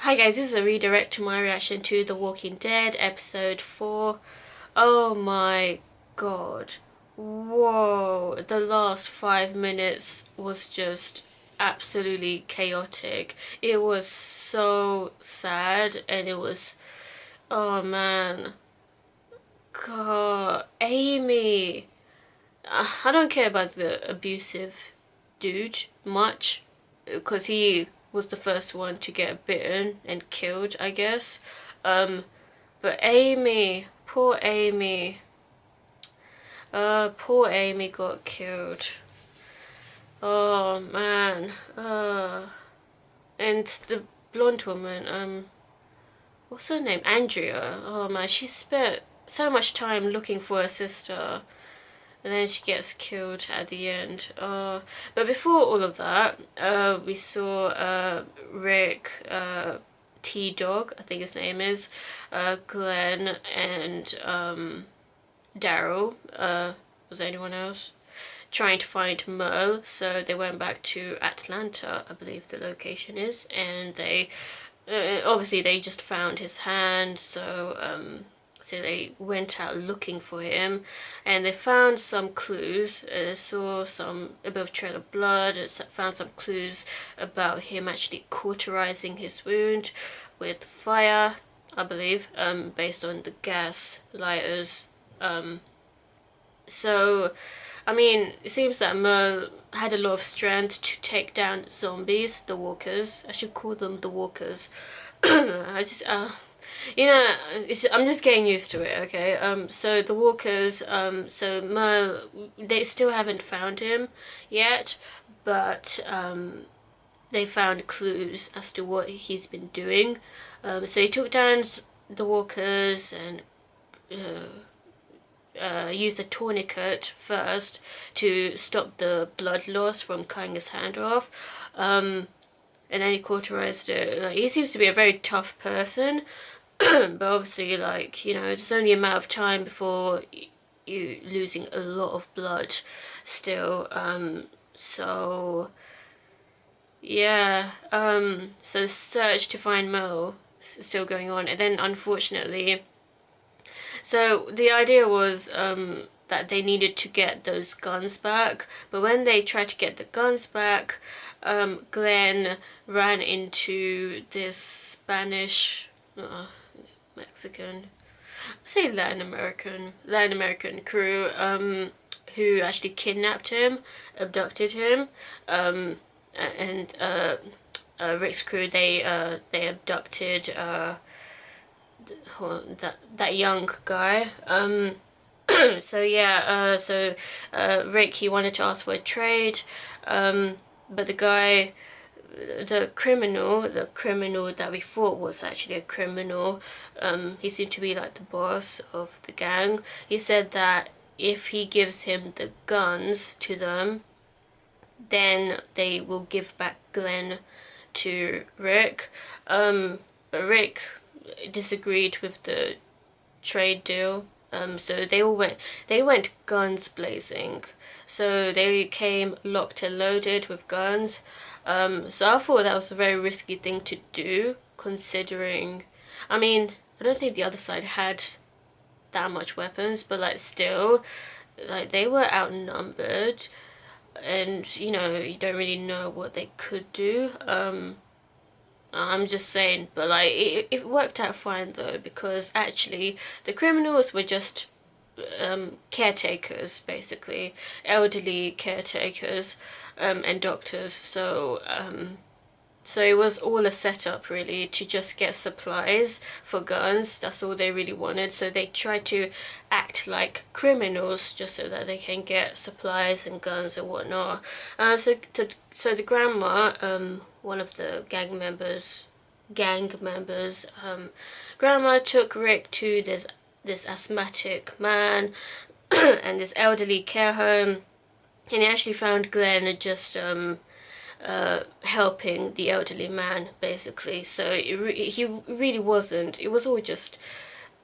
Hi guys, this is a redirect to my reaction to The Walking Dead episode 4. Oh my god. Whoa, the last 5 minutes was just absolutely chaotic. It was so sad and it was, oh man. God, Amy. I don't care about the abusive dude much because he was the first one to get bitten and killed, I guess. But Amy, poor Amy got killed. Oh man. And the blonde woman, what's her name? Andrea. Oh man, she spent so much time looking for her sister. And then she gets killed at the end. But before all of that, we saw Rick, T-Dog, I think his name is, Glenn, and Daryl. Was there anyone else? Trying to find Merle, so they went back to Atlanta, I believe the location is, and they obviously they just found his hand, so they went out looking for him, and they found some clues. They saw a bit of trail of blood, found some clues about him actually cauterizing his wound with fire, I believe, based on the gas lighters. So, I mean, it seems that Merle had a lot of strength to take down zombies, the walkers. I should call them the walkers. I just, you know, I'm just getting used to it, okay? So the walkers, so Merle, they still haven't found him yet, but they found clues as to what he's been doing. So he took down the walkers and used a tourniquet first to stop the blood loss from cutting his hand off. And then he cauterized it. Like, he seems to be a very tough person, but obviously, like, you know, it's only a matter of time before you losing a lot of blood still. So yeah, so the search to find Merle is still going on, and then unfortunately, so the idea was that they needed to get those guns back, but when they tried to get the guns back, Glenn ran into this Spanish, Mexican, I say Latin American crew, who actually kidnapped him, abducted him, and Rick's crew, they abducted that young guy. So yeah, Rick, he wanted to ask for a trade, but the guy, the criminal that we thought was actually a criminal, he seemed to be like the boss of the gang. He said that if he gives him the guns to them, then they will give back Glenn to Rick. But Rick disagreed with the trade deal. So they went guns blazing. So they came locked and loaded with guns. So I thought that was a very risky thing to do, considering, I mean, I don't think the other side had that much weapons, but like still, like they were outnumbered, and you know, you don't really know what they could do. I'm just saying, but like it worked out fine though, because actually the criminals were just caretakers, basically elderly caretakers, and doctors. So it was all a setup really to just get supplies for guns. That's all they really wanted. So they tried to act like criminals just so that they can get supplies and guns and whatnot. So the grandma, one of the gang members, grandma took Rick to this asthmatic man and this elderly care home, and he actually found Glenn just helping the elderly man, basically. So he really wasn't, it was all just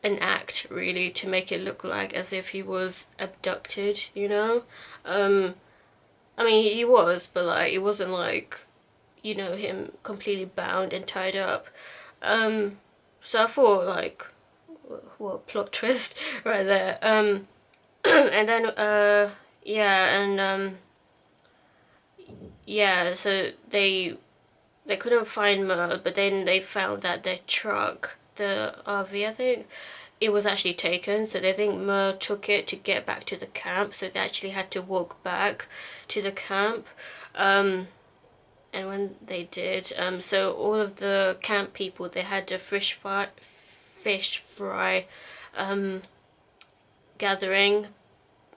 an act really to make it look like as if he was abducted, you know. I mean, he was, but like it wasn't like, you know, him completely bound and tied up. So I thought, like, what plot twist right there. And then yeah, and yeah, so they couldn't find Merle, but then they found that their truck, the RV, I think, it was actually taken. So they think Merle took it to get back to the camp. So they actually had to walk back to the camp. And when they did, so all of the camp people, they had a fish fry, um, gathering,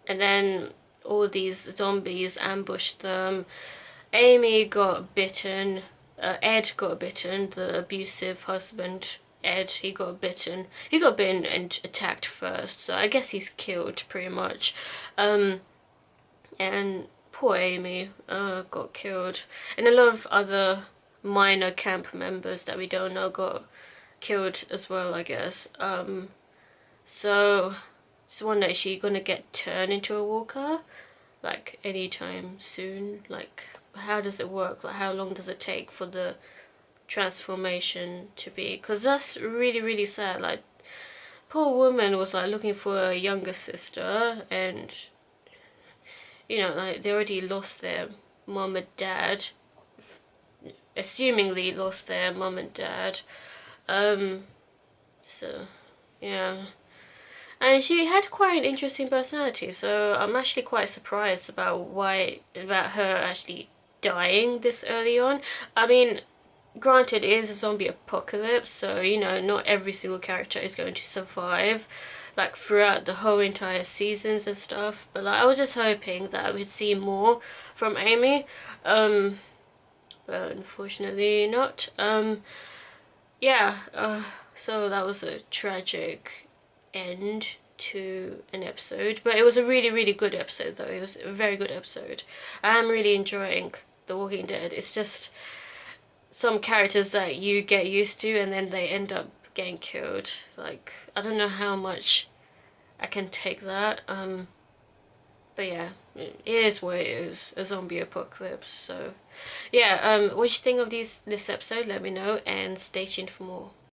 and then all these zombies ambushed them. Amy got bitten. Ed got bitten. The abusive husband, Ed, he got bitten. He got bitten and attacked first, so I guess he's killed pretty much. And poor Amy got killed, and a lot of other minor camp members that we don't know got killed as well, I guess. So just wonder, is she gonna get turned into a walker like anytime soon? Like, how does it work? Like, how long does it take for the transformation to be? Because that's really, really sad. Like, poor woman was like looking for a younger sister, and you know, like, they already lost their mom and dad, assumingly lost their mom and dad. So yeah, and she had quite an interesting personality, so I'm actually quite surprised about her actually dying this early on. I mean, granted, it is a zombie apocalypse, so you know, not every single character is going to survive like throughout the whole entire seasons and stuff, but like I was just hoping that we'd see more from Amy, but unfortunately not. Yeah, so that was a tragic end to an episode, but it was a really, really good episode though. It was a very good episode. I'm really enjoying The Walking Dead. It's just some characters that you get used to and then they end up getting killed. Like, I don't know how much I can take that. But yeah, it is what it is, a zombie apocalypse. So yeah, what you think of this episode? Let me know and stay tuned for more.